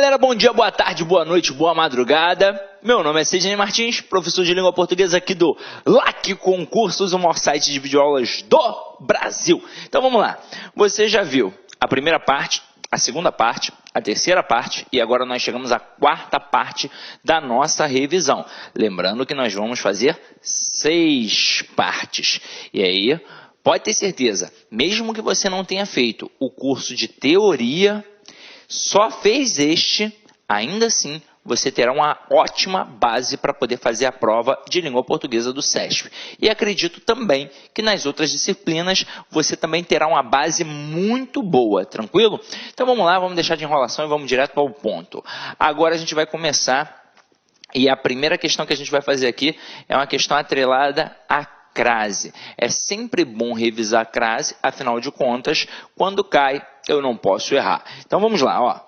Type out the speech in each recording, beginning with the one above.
galera, bom dia, boa tarde, boa noite, boa madrugada. Meu nome é Sidney Martins, professor de língua portuguesa aqui do LAC Concursos, o maior site de videoaulas do Brasil. Então vamos lá, você já viu a primeira parte, a segunda parte, a terceira parte e agora nós chegamos à quarta parte da nossa revisão. Lembrando que nós vamos fazer 6 partes. E aí, pode ter certeza, mesmo que você não tenha feito o curso de teoria, só fez este, ainda assim, você terá uma ótima base para poder fazer a prova de língua portuguesa do SESP. E acredito também que nas outras disciplinas você também terá uma base muito boa, tranquilo? Então vamos lá, vamos deixar de enrolação e vamos direto ao ponto. Agora a gente vai começar e a primeira questão que a gente vai fazer aqui é uma questão atrelada à crase. É sempre bom revisar a crase, afinal de contas, quando cai, eu não posso errar. Então vamos lá, ó.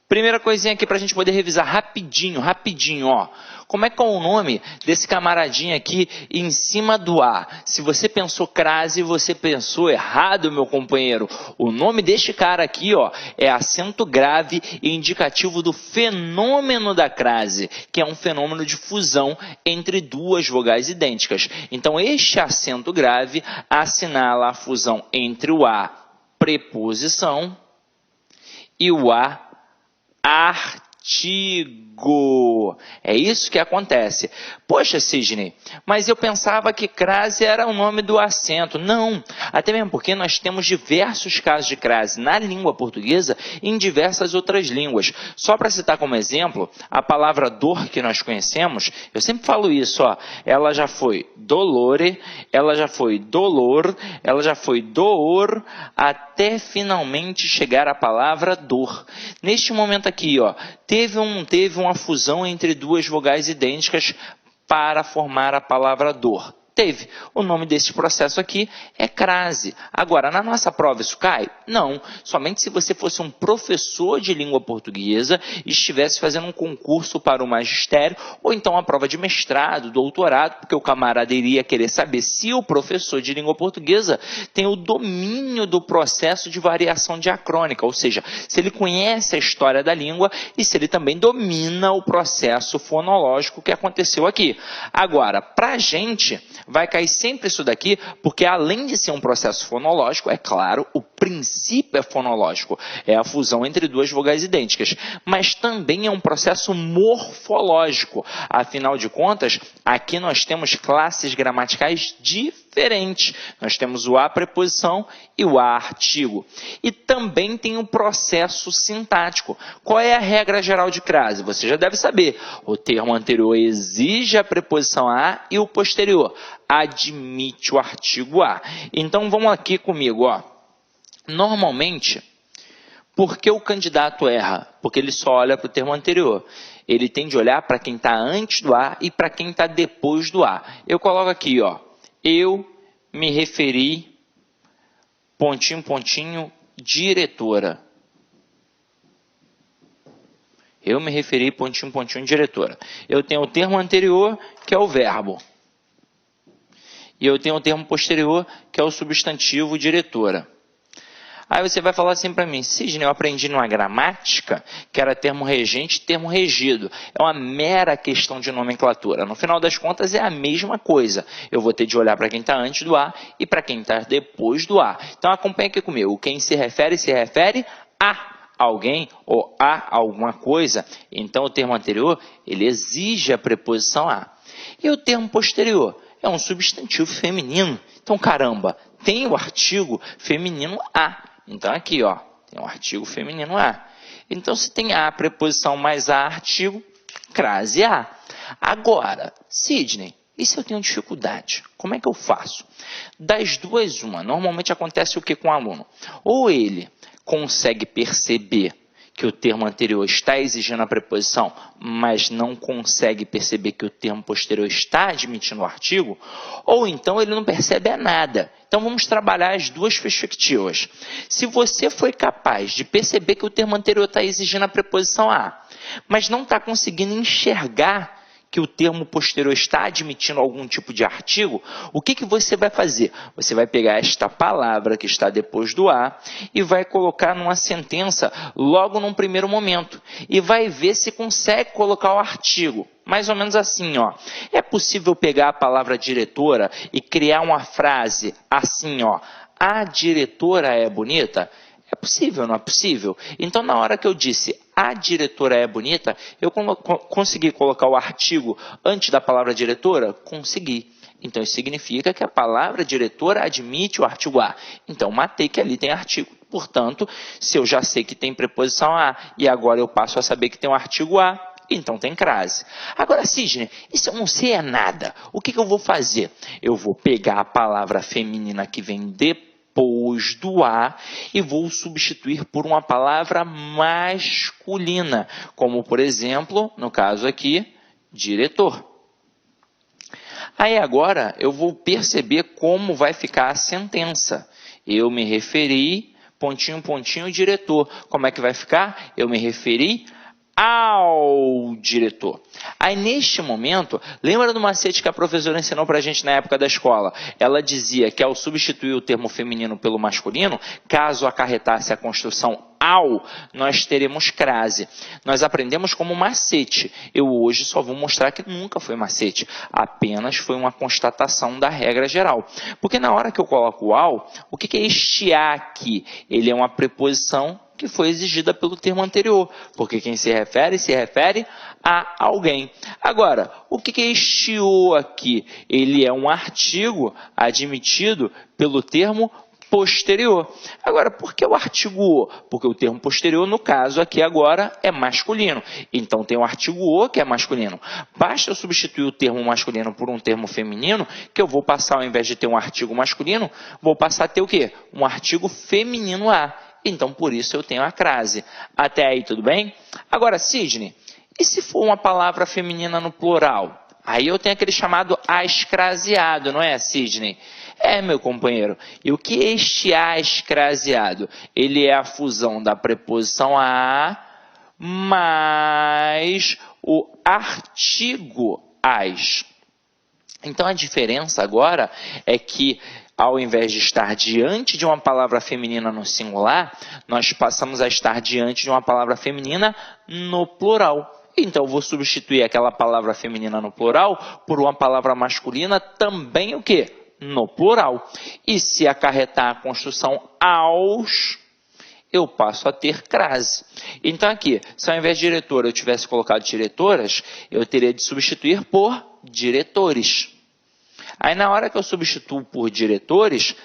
Primeira coisinha aqui para a gente poder revisar rapidinho, ó. Como é que é o nome desse camaradinho aqui em cima do A? Se você pensou crase, você pensou errado, meu companheiro. O nome deste cara aqui, ó, é acento grave e indicativo do fenômeno da crase, que é um fenômeno de fusão entre duas vogais idênticas. Então, este acento grave assinala a fusão entre o A, preposição, e o A, artigo. É isso que acontece. Poxa, Sidney, mas eu pensava que crase era o nome do acento. Não, até mesmo porque nós temos diversos casos de crase na língua portuguesa e em diversas outras línguas. Só para citar como exemplo, a palavra dor que nós conhecemos, eu sempre falo isso, ó, ela já foi dolore, ela já foi dolor, ela já foi door, até finalmente chegar à palavra dor. Neste momento aqui, ó, teve uma fusão entre duas vogais idênticas para formar a palavra dor. Teve. O nome desse processo aqui é crase. Agora, na nossa prova isso cai? Não. Somente se você fosse um professor de língua portuguesa e estivesse fazendo um concurso para o magistério ou então a prova de mestrado, doutorado, porque o camarada iria querer saber se o professor de língua portuguesa tem o domínio do processo de variação diacrônica, ou seja, se ele conhece a história da língua e se ele também domina o processo fonológico que aconteceu aqui. Agora, para a gente vai cair sempre isso daqui, porque além de ser um processo fonológico, é claro, o princípio é fonológico, é a fusão entre duas vogais idênticas, mas também é um processo morfológico. Afinal de contas, aqui nós temos classes gramaticais diferentes. Nós temos o A preposição e o A artigo. E também tem um processo sintático. Qual é a regra geral de crase? Você já deve saber. O termo anterior exige a preposição A e o posterior admite o artigo A. Então vamos aqui comigo, ó. Normalmente, por que o candidato erra? Porque ele só olha para o termo anterior. Ele tem de olhar para quem está antes do A e para quem está depois do A. Eu coloco aqui, ó. Eu me referi, pontinho, pontinho, diretora. Eu me referi, pontinho, pontinho, diretora. Eu tenho o termo anterior, que é o verbo. E eu tenho o termo posterior, que é o substantivo diretora. Aí você vai falar assim para mim, Sidney, eu aprendi numa gramática que era termo regente e termo regido. É uma mera questão de nomenclatura. No final das contas é a mesma coisa. Eu vou ter de olhar para quem está antes do A e para quem está depois do A. Então acompanha aqui comigo. Quem se refere a alguém ou a alguma coisa. Então o termo anterior, ele exige a preposição a. E o termo posterior é um substantivo feminino. Então, caramba, tem o artigo feminino a. Então, aqui, ó, tem o artigo feminino a. Então, se tem a preposição mais a artigo, crase a. Agora, Sidney, e se eu tenho dificuldade? Como é que eu faço? Das duas, uma. Normalmente acontece o que com o aluno? Ou ele consegue perceber que o termo anterior está exigindo a preposição, mas não consegue perceber que o termo posterior está admitindo o artigo, ou então ele não percebe nada. Então vamos trabalhar as duas perspectivas. Se você foi capaz de perceber que o termo anterior está exigindo a preposição a, mas não está conseguindo enxergar que o termo posterior está admitindo algum tipo de artigo, o que você vai fazer? Você vai pegar esta palavra que está depois do a e vai colocar numa sentença logo num primeiro momento. E vai ver se consegue colocar o artigo. Mais ou menos assim, ó. É possível pegar a palavra diretora e criar uma frase assim, ó. A diretora é bonita? É possível, não é possível? Então, na hora que eu disse a diretora é bonita, eu consegui colocar o artigo antes da palavra diretora? Consegui. Então, isso significa que a palavra diretora admite o artigo a. Então, matei que ali tem artigo. Portanto, se eu já sei que tem preposição a e agora eu passo a saber que tem um artigo a, então tem crase. Agora, Sidney, isso eu não sei é nada. O que eu vou fazer? Eu vou pegar a palavra feminina que vem depois do a e vou substituir por uma palavra masculina, como, por exemplo, no caso aqui, diretor. Aí agora eu vou perceber como vai ficar a sentença. Eu me referi, pontinho, pontinho, diretor. Como é que vai ficar? Eu me referi ao diretor. Aí, neste momento, lembra do macete que a professora ensinou para a gente na época da escola? Ela dizia que ao substituir o termo feminino pelo masculino, caso acarretasse a construção ao, nós teremos crase. Nós aprendemos como macete. Eu hoje só vou mostrar que nunca foi macete. Apenas foi uma constatação da regra geral. Porque na hora que eu coloco o ao, o que é este a aqui? Ele é uma preposição que foi exigida pelo termo anterior, porque quem se refere a alguém. Agora, o que é este o aqui? Ele é um artigo admitido pelo termo posterior. Agora, por que o artigo o? Porque o termo posterior, no caso aqui agora, é masculino. Então, tem o artigo o, que é masculino. Basta eu substituir o termo masculino por um termo feminino, que eu vou passar, ao invés de ter um artigo masculino, vou passar a ter o quê? Um artigo feminino a. Então, por isso eu tenho a crase. Até aí, tudo bem? Agora, Sidney, e se for uma palavra feminina no plural? Aí eu tenho aquele chamado ascraseado, não é, Sidney? É, meu companheiro. E o que é este ascraseado? Ele é a fusão da preposição a mais o artigo as. Então, a diferença agora é que, ao invés de estar diante de uma palavra feminina no singular, nós passamos a estar diante de uma palavra feminina no plural. Então, eu vou substituir aquela palavra feminina no plural por uma palavra masculina também o quê? No plural. E se acarretar a construção aos, eu passo a ter crase. Então, aqui, se ao invés de diretora eu tivesse colocado diretoras, eu teria de substituir por diretores. Aí, na hora que eu substituo por diretores,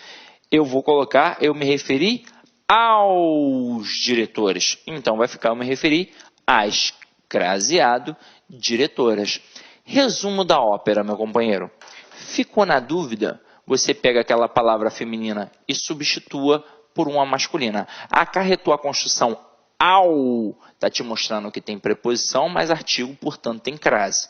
eu vou colocar, eu me referi aos diretores. Então, vai ficar, eu me referi às, craseado, diretoras. Resumo da ópera, meu companheiro. Ficou na dúvida? Você pega aquela palavra feminina e substitua por uma masculina. Acarretou a construção ao, está te mostrando que tem preposição, mas artigo, portanto, tem crase.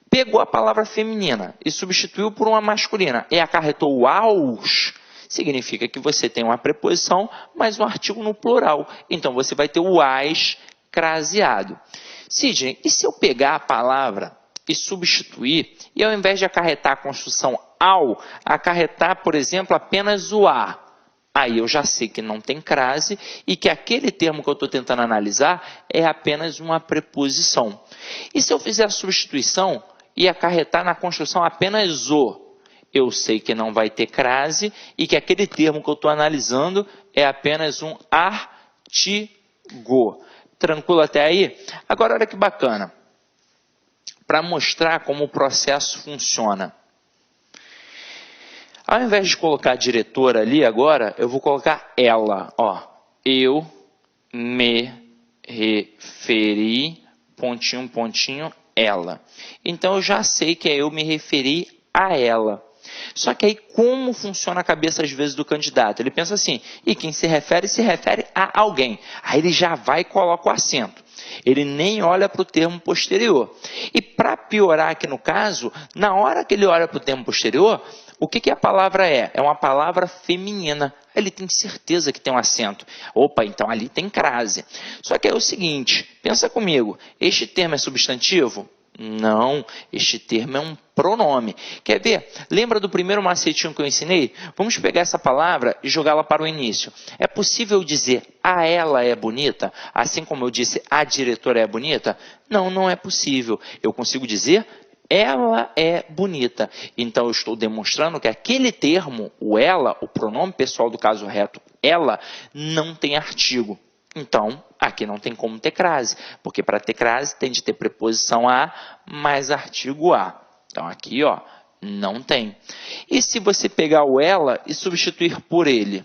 Pegou a palavra feminina e substituiu por uma masculina e acarretou o aos, significa que você tem uma preposição, mas um artigo no plural. Então, você vai ter o as craseado. Sidney, e se eu pegar a palavra e substituir, e ao invés de acarretar a construção ao, acarretar, por exemplo, apenas o a? Aí eu já sei que não tem crase e que aquele termo que eu estou tentando analisar é apenas uma preposição. E se eu fizer a substituição e acarretar na construção apenas o? Eu sei que não vai ter crase e que aquele termo que eu estou analisando é apenas um artigo. Tranquilo até aí? Agora, olha que bacana. Para mostrar como o processo funciona. Ao invés de colocar diretora ali agora, eu vou colocar ela. Ó, eu me referi, pontinho, pontinho, ela. Então, eu já sei que é eu me referi a ela. Só que aí, como funciona a cabeça, às vezes, do candidato? Ele pensa assim, e quem se refere a alguém. Aí ele já vai e coloca o acento. Ele nem olha para o termo posterior. E para piorar aqui no caso, na hora que ele olha para o termo posterior, o que a palavra é? É uma palavra feminina. Ele tem certeza que tem um acento. Opa, então ali tem crase. Só que é o seguinte, pensa comigo, este termo é substantivo? Não, este termo é um pronome. Quer ver? Lembra do primeiro macetinho que eu ensinei? Vamos pegar essa palavra e jogá-la para o início. É possível dizer a ela é bonita? Assim como eu disse a diretora é bonita? Não, não é possível. Eu consigo dizer ela é bonita. Então eu estou demonstrando que aquele termo, o ela, o pronome pessoal do caso reto, ela, não tem artigo. Então, aqui não tem como ter crase, porque para ter crase tem de ter preposição a mais artigo a. Então, aqui, ó, não tem. E se você pegar o ela e substituir por ele?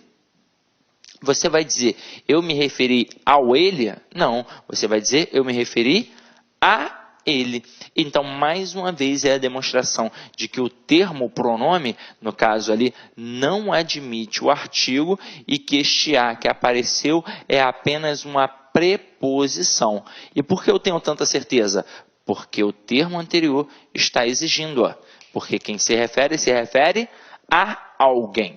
Você vai dizer, eu me referi ao ele? Não, você vai dizer, eu me referi a ele. Então, mais uma vez, é a demonstração de que o termo pronome, no caso ali, não admite o artigo e que este a que apareceu é apenas uma preposição. E por que eu tenho tanta certeza? Porque o termo anterior está exigindo-a. Porque quem se refere a alguém.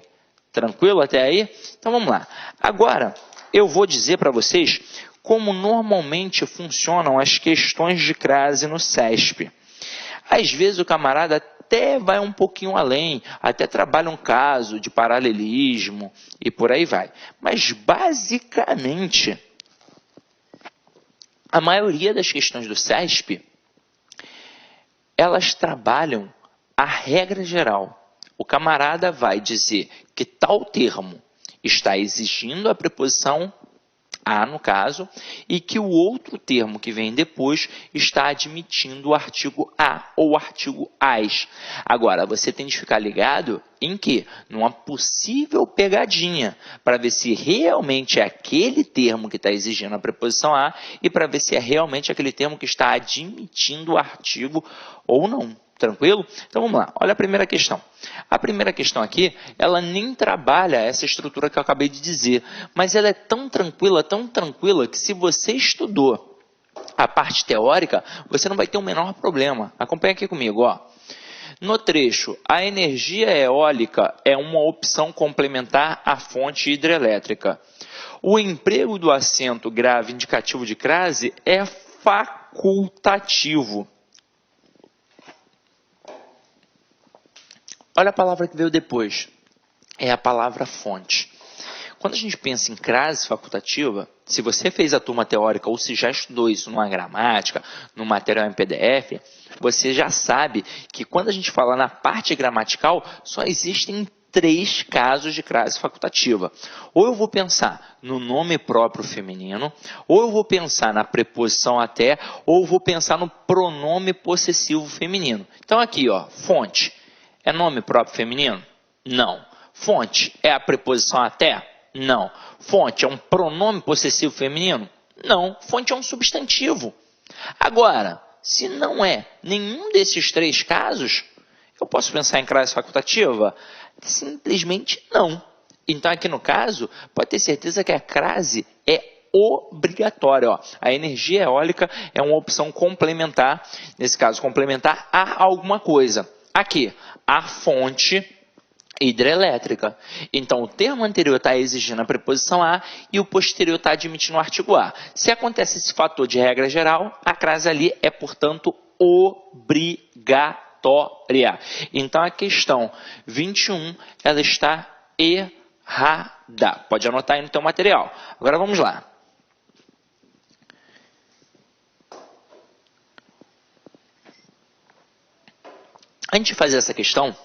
Tranquilo até aí? Então, vamos lá. Agora, eu vou dizer para vocês como normalmente funcionam as questões de crase no CESP. Às vezes o camarada até vai um pouquinho além, até trabalha um caso de paralelismo e por aí vai. Mas basicamente, a maioria das questões do CESP, elas trabalham a regra geral. O camarada vai dizer que tal termo está exigindo a preposição a, no caso, e que o outro termo que vem depois está admitindo o artigo a ou o artigo as. Agora, você tem de ficar ligado em que? Numa possível pegadinha, para ver se realmente é aquele termo que está exigindo a preposição a e para ver se é realmente aquele termo que está admitindo o artigo ou não. Tranquilo? Então vamos lá, olha a primeira questão. A primeira questão aqui, ela nem trabalha essa estrutura que eu acabei de dizer, mas ela é tão tranquila que se você estudou a parte teórica, você não vai ter o menor problema. Acompanha aqui comigo, ó. No trecho, a energia eólica é uma opção complementar à fonte hidrelétrica. O emprego do acento grave indicativo de crase é facultativo. Olha a palavra que veio depois. É a palavra fonte. Quando a gente pensa em crase facultativa, se você fez a turma teórica ou se já estudou isso numa gramática, num material em PDF, você já sabe que quando a gente fala na parte gramatical, só existem 3 casos de crase facultativa. Ou eu vou pensar no nome próprio feminino, ou eu vou pensar na preposição até, ou eu vou pensar no pronome possessivo feminino. Então aqui, ó, fonte. É nome próprio feminino? Não. Fonte é a preposição até? Não. Fonte é um pronome possessivo feminino? Não. Fonte é um substantivo. Agora, se não é nenhum desses 3 casos, eu posso pensar em crase facultativa? Simplesmente não. Então, aqui no caso, pode ter certeza que a crase é obrigatória. Ó. A energia eólica é uma opção complementar, nesse caso, complementar a alguma coisa. Aqui, a fonte hidrelétrica. Então, o termo anterior está exigindo a preposição a e o posterior está admitindo o artigo a. Se acontece esse fator de regra geral, a crase ali é, portanto, obrigatória. Então, a questão 21, ela está errada. Pode anotar aí no teu material. Agora, vamos lá. Antes de fazer essa questão,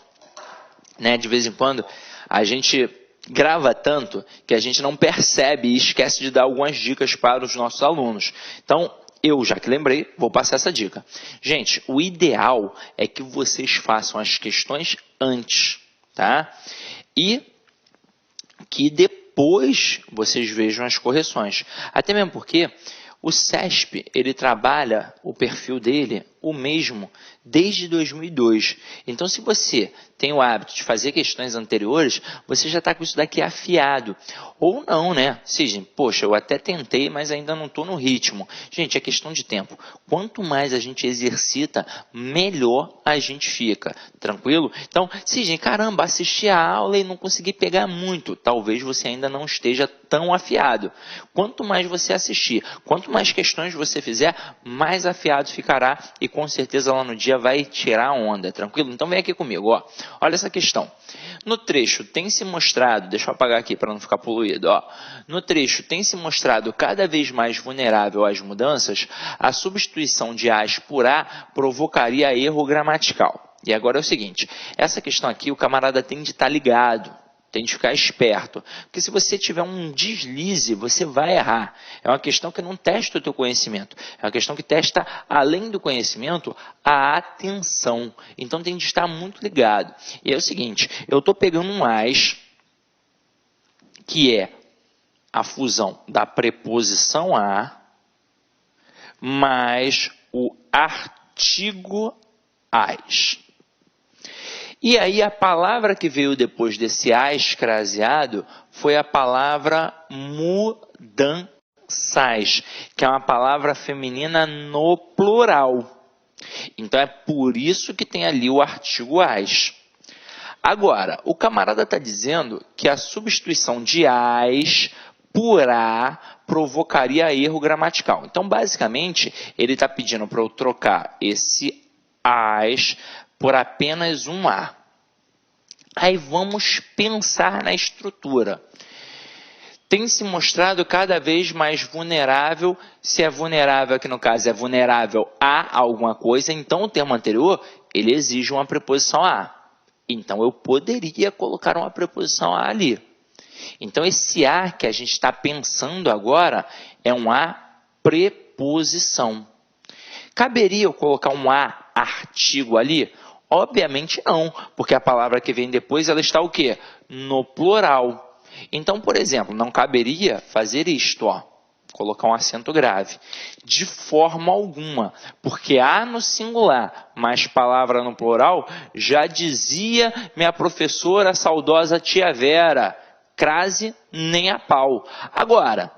né, de vez em quando, a gente grava tanto que a gente não percebe e esquece de dar algumas dicas para os nossos alunos. Então, eu, já que lembrei, vou passar essa dica. Gente, o ideal é que vocês façam as questões antes, tá? E que depois vocês vejam as correções. Até mesmo porque o CESP, ele trabalha o perfil dele o mesmo desde 2002. Então, se você tem o hábito de fazer questões anteriores, você já está com isso daqui afiado. Ou não, né? Sidney, poxa, eu até tentei, mas ainda não estou no ritmo. Gente, é questão de tempo. Quanto mais a gente exercita, melhor a gente fica. Tranquilo? Então, Sidney, caramba, assisti a aula e não consegui pegar muito. Talvez você ainda não esteja tão afiado. Quanto mais você assistir, quanto mais questões você fizer, mais afiado ficará e com certeza lá no dia vai tirar onda, tranquilo? Então vem aqui comigo, ó. Olha essa questão. No trecho tem se mostrado, deixa eu apagar aqui para não ficar poluído, ó. No trecho tem se mostrado cada vez mais vulnerável às mudanças, a substituição de as por a provocaria erro gramatical. E agora é o seguinte, essa questão aqui o camarada tem de estar ligado. Tem de ficar esperto, porque se você tiver um deslize, você vai errar. É uma questão que não testa o teu conhecimento, é uma questão que testa, além do conhecimento, a atenção. Então tem de estar muito ligado. E é o seguinte, eu estou pegando um as, que é a fusão da preposição a, mais o artigo as. E aí a palavra que veio depois desse as craseado foi a palavra mudanças, que é uma palavra feminina no plural. Então é por isso que tem ali o artigo as. Agora, o camarada está dizendo que a substituição de as por a provocaria erro gramatical. Então, basicamente, ele está pedindo para eu trocar esse as por apenas um a. Aí vamos pensar na estrutura. Tem se mostrado cada vez mais vulnerável. Se é vulnerável, aqui no caso é vulnerável a alguma coisa, então o termo anterior ele exige uma preposição a. Então eu poderia colocar uma preposição a ali. Então esse a que a gente está pensando agora é um a preposição. Caberia eu colocar um a artigo ali? Obviamente não, porque a palavra que vem depois ela está o quê? No plural. Então, por exemplo, não caberia fazer isto, ó, colocar um acento grave. De forma alguma, porque a no singular, mais palavra no plural, já dizia minha professora saudosa tia Vera, crase nem a pau. Agora,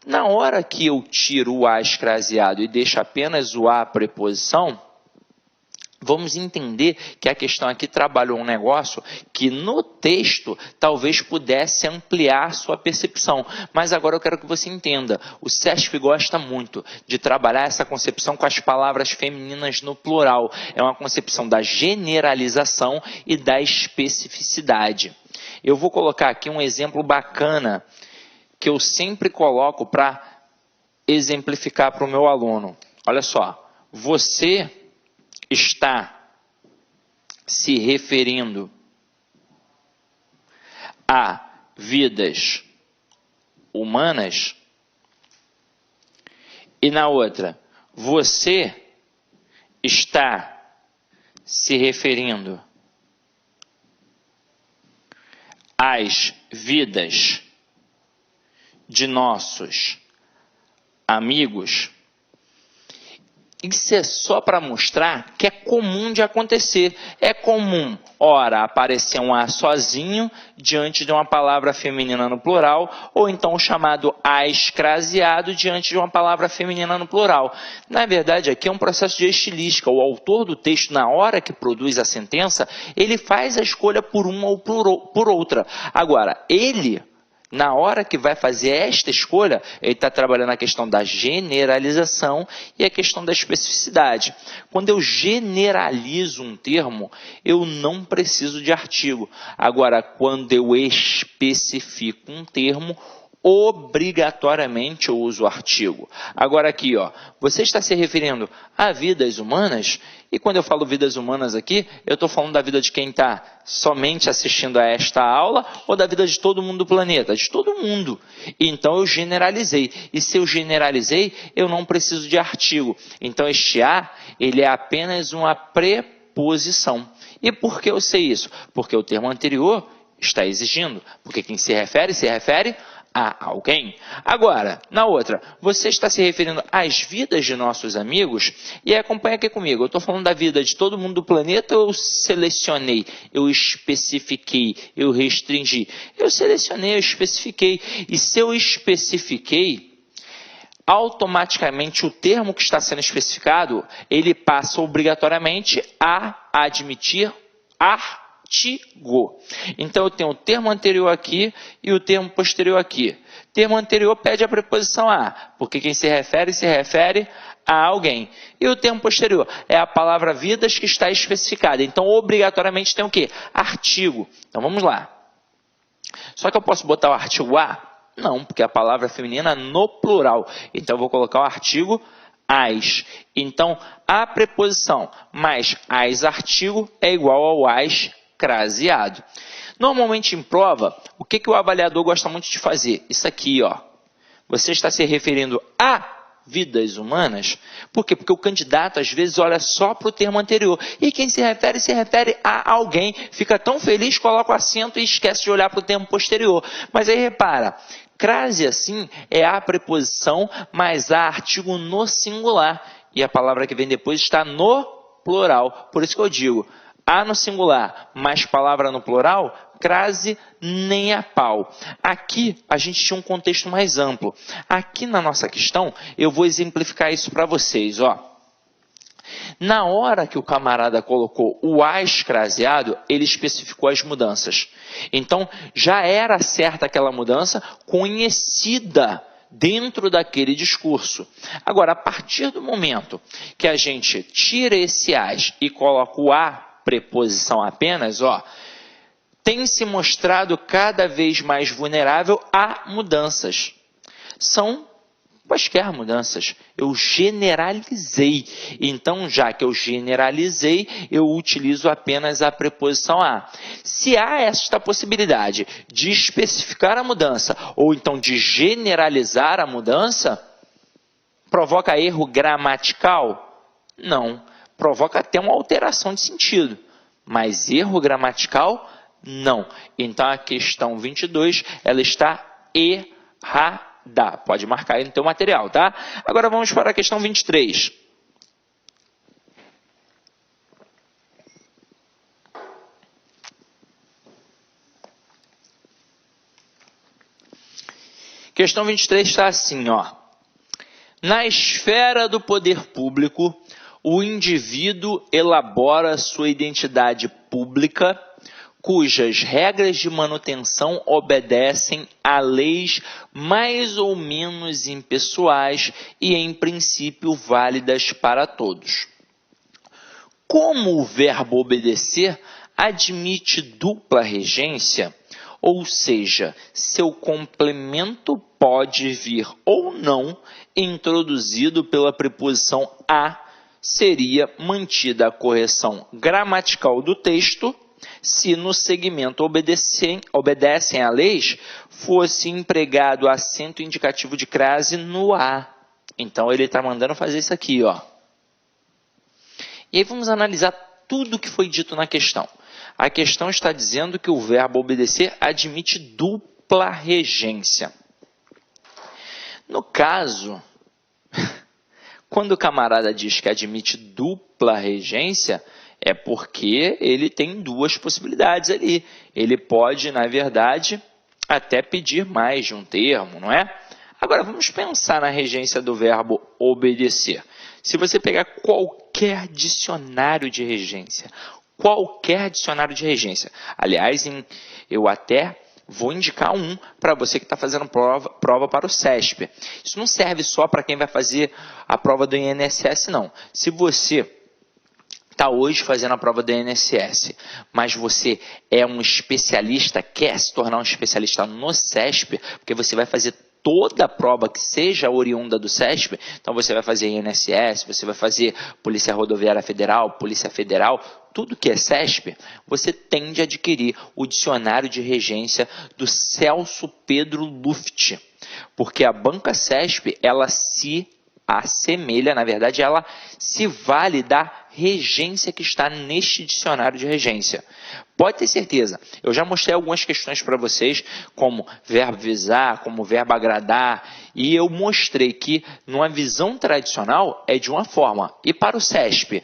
na hora que eu tiro o as craseado e deixo apenas o a preposição, vamos entender que a questão aqui trabalhou um negócio que no texto talvez pudesse ampliar sua percepção. Mas agora eu quero que você entenda, o SESP gosta muito de trabalhar essa concepção com as palavras femininas no plural. É uma concepção da generalização e da especificidade. Eu vou colocar aqui um exemplo bacana que eu sempre coloco para exemplificar para o meu aluno. Olha só, você está se referindo a vidas humanas, e na outra, você está se referindo às vidas de nossos amigos. Isso é só para mostrar que é comum de acontecer. É comum, ora, aparecer um a sozinho diante de uma palavra feminina no plural, ou então o chamado as craseado diante de uma palavra feminina no plural. Na verdade, aqui é um processo de estilística. O autor do texto, na hora que produz a sentença, ele faz a escolha por uma ou por outra. Agora, ele, na hora que vai fazer esta escolha, ele está trabalhando a questão da generalização e a questão da especificidade. Quando eu generalizo um termo, eu não preciso de artigo. Agora, quando eu especifico um termo, obrigatoriamente eu uso o artigo. Agora aqui, ó, você está se referindo a vidas humanas? E quando eu falo vidas humanas aqui, eu estou falando da vida de quem está somente assistindo a esta aula ou da vida de todo mundo do planeta? De todo mundo. Então eu generalizei. E se eu generalizei, eu não preciso de artigo. Então este a, ele é apenas uma preposição. E por que eu sei isso? Porque o termo anterior está exigindo. Porque quem se refere a alguém. Agora, na outra, você está se referindo às vidas de nossos amigos? E acompanha aqui comigo, eu estou falando da vida de todo mundo do planeta ou eu selecionei, eu especifiquei, eu restringi? Eu selecionei, eu especifiquei. E se eu especifiquei, automaticamente o termo que está sendo especificado, ele passa obrigatoriamente a admitir artigo. Então eu tenho o termo anterior aqui e o termo posterior aqui. Termo anterior pede a preposição a, porque quem se refere a alguém. E o tempo posterior é a palavra vidas que está especificada. Então, obrigatoriamente tem o quê? Artigo. Então, vamos lá. Só que eu posso botar o artigo a? Não, porque a palavra é feminina no plural. Então, eu vou colocar o artigo as. Então, a preposição mais as artigo é igual ao as craseado. Normalmente, em prova, o que o avaliador gosta muito de fazer? Isso aqui, ó. Você está se referindo a vidas humanas? Por quê? Porque o candidato, às vezes, olha só para o termo anterior. E quem se refere a alguém. Fica tão feliz, coloca o acento e esquece de olhar para o termo posterior. Mas aí, repara, crase, assim, é a preposição mais a artigo no singular. E a palavra que vem depois está no plural. Por isso que eu digo, a no singular mais palavra no plural, crase nem a pau. Aqui a gente tinha um contexto mais amplo. Aqui na nossa questão, eu vou exemplificar isso para vocês. Ó. Na hora que o camarada colocou o as craseado, ele especificou as mudanças. Então, já era certa aquela mudança, conhecida dentro daquele discurso. Agora, a partir do momento que a gente tira esse as e coloca o a, preposição apenas, ó, tem se mostrado cada vez mais vulnerável a mudanças. São quaisquer mudanças. Eu generalizei. Então, já que eu generalizei, eu utilizo apenas a preposição a. Se há esta possibilidade de especificar a mudança, ou então de generalizar a mudança, provoca erro gramatical? Não. Provoca até uma alteração de sentido. Mas erro gramatical? Não. Então, a questão 22, ela está errada. Pode marcar aí no teu material, tá? Agora vamos para a questão 23. Questão 23 está assim, ó. Na esfera do poder público, o indivíduo elabora sua identidade pública, cujas regras de manutenção obedecem a leis mais ou menos impessoais e, em princípio, válidas para todos. Como o verbo obedecer admite dupla regência, ou seja, seu complemento pode vir ou não introduzido pela preposição a, seria mantida a correção gramatical do texto se no segmento obedecem a leis fosse empregado acento indicativo de crase no a. Então, ele está mandando fazer isso aqui, ó. E aí vamos analisar tudo que foi dito na questão. A questão está dizendo que o verbo obedecer admite dupla regência. No caso, quando o camarada diz que admite dupla regência, é porque ele tem duas possibilidades ali. Ele pode, na verdade, até pedir mais de um termo, não é? Agora, vamos pensar na regência do verbo obedecer. Se você pegar qualquer dicionário de regência, aliás, eu até vou indicar um para você que está fazendo prova para o CESP. Isso não serve só para quem vai fazer a prova do INSS, não. Se você está hoje fazendo a prova do INSS, mas você é um especialista, quer se tornar um especialista no CESP, porque você vai fazer toda a prova que seja oriunda do CESP, então você vai fazer INSS, você vai fazer Polícia Rodoviária Federal, Polícia Federal, tudo que é CESP, você tende a adquirir o dicionário de regência do Celso Pedro Luft, porque a banca CESP, ela se assemelha, na verdade, ela se vale da regência que está neste dicionário de regência. Pode ter certeza, eu já mostrei algumas questões para vocês, como verbo visar, como verbo agradar, e eu mostrei que numa visão tradicional é de uma forma, e para o CESP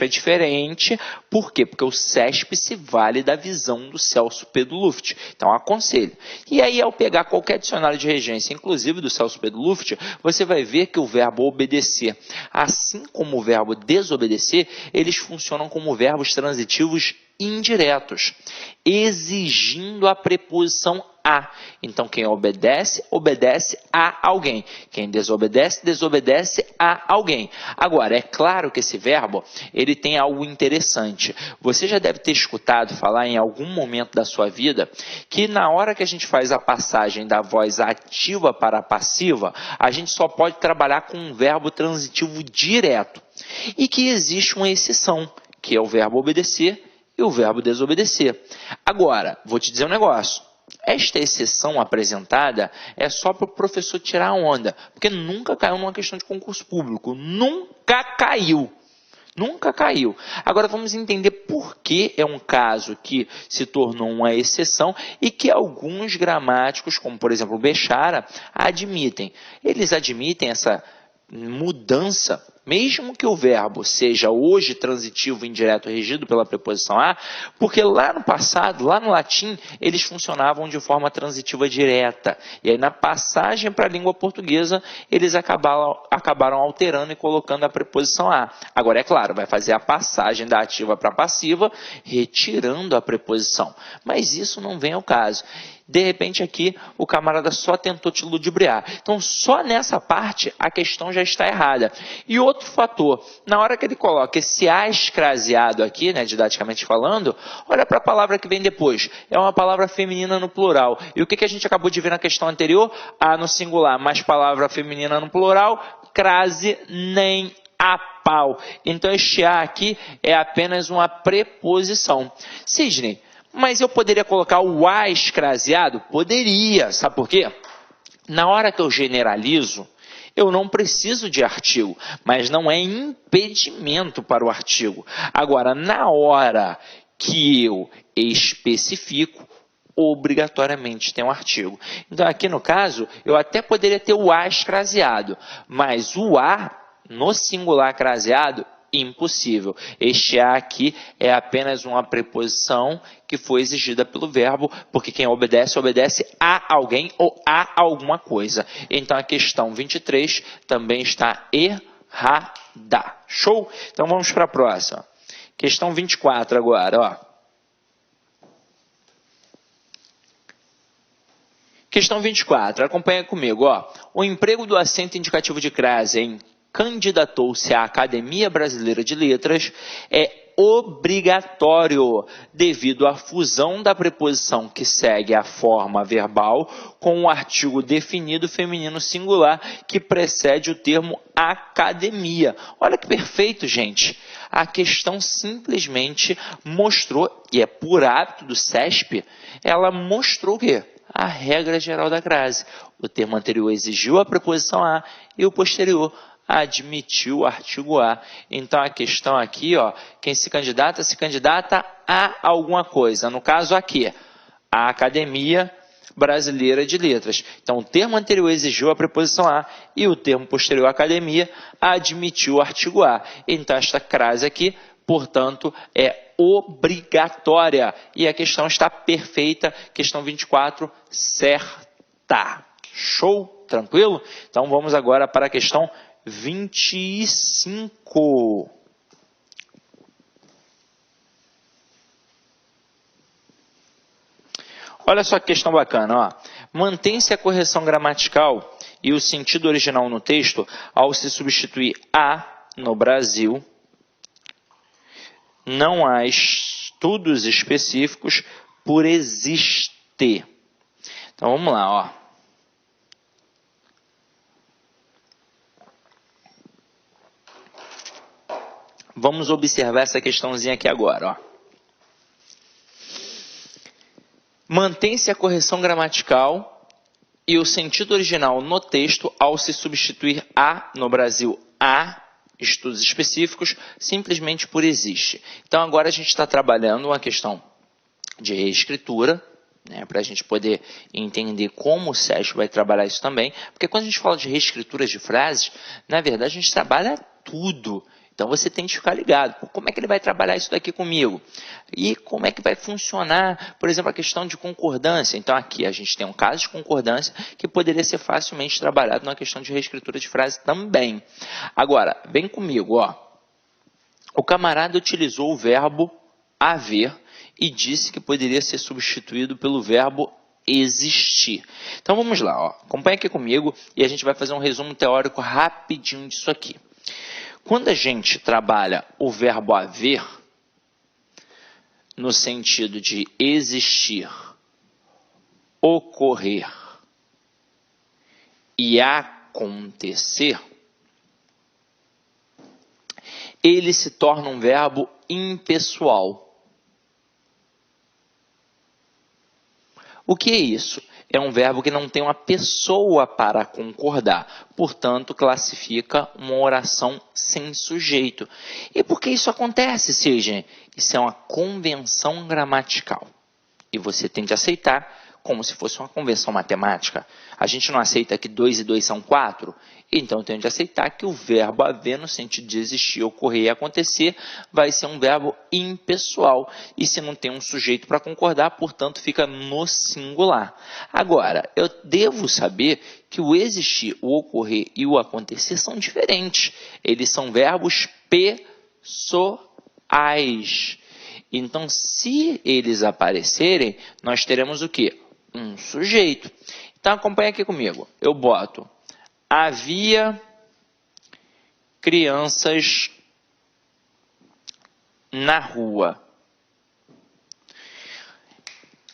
é diferente. Por quê? Porque o CESP se vale da visão do Celso Pedro Luft, então aconselho. E aí, ao pegar qualquer dicionário de regência, inclusive do Celso Pedro Luft, você vai ver que o verbo obedecer, assim como o verbo desobedecer, eles funcionam como verbos transitivos indiretos, exigindo a preposição a. Então, quem obedece, obedece a alguém. Quem desobedece, desobedece a alguém. Agora, é claro que esse verbo, ele tem algo interessante. Você já deve ter escutado falar em algum momento da sua vida que na hora que a gente faz a passagem da voz ativa para a passiva, a gente só pode trabalhar com um verbo transitivo direto. E que existe uma exceção, que é o verbo obedecer e o verbo desobedecer. Agora, vou te dizer um negócio. Esta exceção apresentada é só para o professor tirar a onda, porque nunca caiu numa questão de concurso público. Nunca caiu. Nunca caiu. Agora vamos entender por que é um caso que se tornou uma exceção e que alguns gramáticos, como por exemplo o Bechara, admitem. Eles admitem essa mudança, mesmo que o verbo seja hoje transitivo indireto regido pela preposição a, porque lá no passado, lá no latim, eles funcionavam de forma transitiva direta. E aí na passagem para a língua portuguesa, eles acabaram alterando e colocando a preposição a. Agora, é claro, vai fazer a passagem da ativa para a passiva, retirando a preposição. Mas isso não vem ao caso. De repente aqui o camarada só tentou te ludibriar. Então só nessa parte a questão já está errada. E outro fator, na hora que ele coloca esse a escraseado aqui, né, didaticamente falando, olha para a palavra que vem depois. É uma palavra feminina no plural. E o que a gente acabou de ver na questão anterior? A no singular, mais palavra feminina no plural, crase nem a pau. Então este a aqui é apenas uma preposição. Sidney, mas eu poderia colocar o a escraseado? Poderia. Sabe por quê? Na hora que eu generalizo, eu não preciso de artigo, mas não é impedimento para o artigo. Agora, na hora que eu especifico, obrigatoriamente tem um artigo. Então, aqui no caso, eu até poderia ter o a escraseado, mas o a no singular craseado, impossível. Este a aqui é apenas uma preposição que foi exigida pelo verbo, porque quem obedece, obedece a alguém ou a alguma coisa. Então a questão 23 também está errada. Show? Então vamos para a próxima. Questão 24 agora, ó. Questão 24, acompanha comigo, ó. O emprego do acento indicativo de crase em candidatou-se à Academia Brasileira de Letras é obrigatório devido à fusão da preposição que segue a forma verbal com o artigo definido feminino singular que precede o termo academia. Olha que perfeito, gente. A questão simplesmente mostrou, e é por hábito do CESP, ela mostrou o quê? A regra geral da crase. O termo anterior exigiu a preposição a e o posterior admitiu o artigo a. Então a questão aqui, ó, quem se candidata a alguma coisa. No caso aqui, a Academia Brasileira de Letras. Então o termo anterior exigiu a preposição a e o termo posterior, academia, admitiu o artigo a. Então esta crase aqui, portanto, é obrigatória. E a questão está perfeita. Questão 24, certa. Show? Tranquilo? Então vamos agora para a questão 25. Olha só que questão bacana, ó. Mantém-se a correção gramatical e o sentido original no texto ao se substituir a no Brasil. Não há estudos específicos por existir. Então vamos lá, ó. Vamos observar essa questãozinha aqui agora, ó. Mantém-se a correção gramatical e o sentido original no texto ao se substituir a no Brasil a, estudos específicos, simplesmente por existe. Então agora a gente está trabalhando uma questão de reescritura, né, para a gente poder entender como o SESC vai trabalhar isso também, porque quando a gente fala de reescrituras de frases, na verdade a gente trabalha tudo. Então você tem que ficar ligado. Como é que ele vai trabalhar isso daqui comigo? E como é que vai funcionar, por exemplo, a questão de concordância? Então aqui a gente tem um caso de concordância que poderia ser facilmente trabalhado na questão de reescritura de frase também. Agora, vem comigo, ó. O camarada utilizou o verbo haver e disse que poderia ser substituído pelo verbo existir. Então vamos lá, ó. Acompanha aqui comigo e a gente vai fazer um resumo teórico rapidinho disso aqui. Quando a gente trabalha o verbo haver, no sentido de existir, ocorrer e acontecer, ele se torna um verbo impessoal. O que é isso? É um verbo que não tem uma pessoa para concordar, portanto, classifica uma oração sem sujeito. E por que isso acontece, Sidney? Isso é uma convenção gramatical. E você tem que aceitar como se fosse uma convenção matemática. A gente não aceita que 2 e 2 são 4? Então, tem que aceitar que o verbo haver, no sentido de existir, ocorrer e acontecer, vai ser um verbo impessoal. E se não tem um sujeito para concordar, portanto, fica no singular. Agora, eu devo saber que o existir, o ocorrer e o acontecer são diferentes. Eles são verbos pessoais. Então, se eles aparecerem, nós teremos o quê? Um sujeito. Então, acompanha aqui comigo. Eu boto: havia crianças na rua.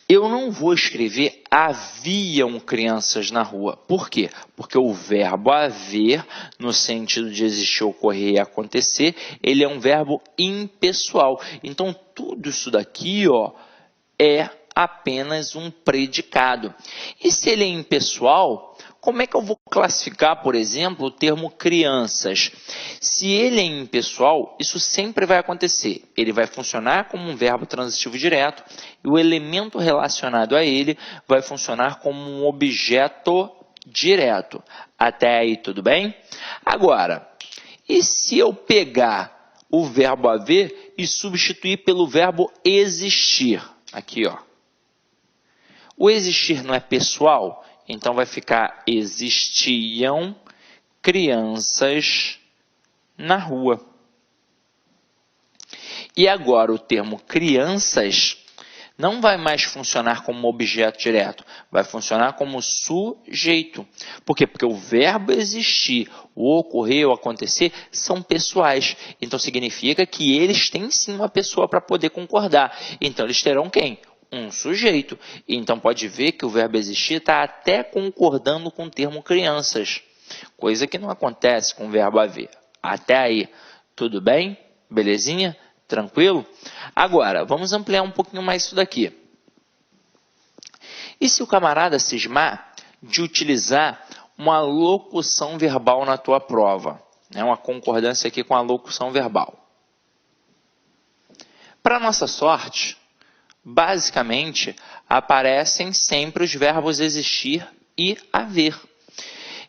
Eu não vou escrever haviam crianças na rua. Por quê? Porque o verbo haver, no sentido de existir, ocorrer e acontecer, ele é um verbo impessoal. Então, tudo isso daqui, ó, é apenas um predicado. E se ele é impessoal, como é que eu vou classificar, por exemplo, o termo crianças? Se ele é impessoal, isso sempre vai acontecer. Ele vai funcionar como um verbo transitivo direto e o elemento relacionado a ele vai funcionar como um objeto direto. Até aí, tudo bem? Agora, e se eu pegar o verbo haver e substituir pelo verbo existir? Aqui, ó. O existir não é pessoal? Então, vai ficar: existiam crianças na rua. E agora, o termo crianças não vai mais funcionar como objeto direto, vai funcionar como sujeito. Por quê? Porque o verbo existir, o ocorrer ou acontecer são pessoais. Então, significa que eles têm sim uma pessoa para poder concordar. Então, eles terão quem? Um sujeito. Então, pode ver que o verbo existir está até concordando com o termo crianças, coisa que não acontece com o verbo haver. Até aí, tudo bem? Belezinha? Tranquilo? Agora, vamos ampliar um pouquinho mais isso daqui. E se o camarada cismar de utilizar uma locução verbal na tua prova? Uma concordância aqui com a locução verbal. Para nossa sorte, basicamente, aparecem sempre os verbos existir e haver.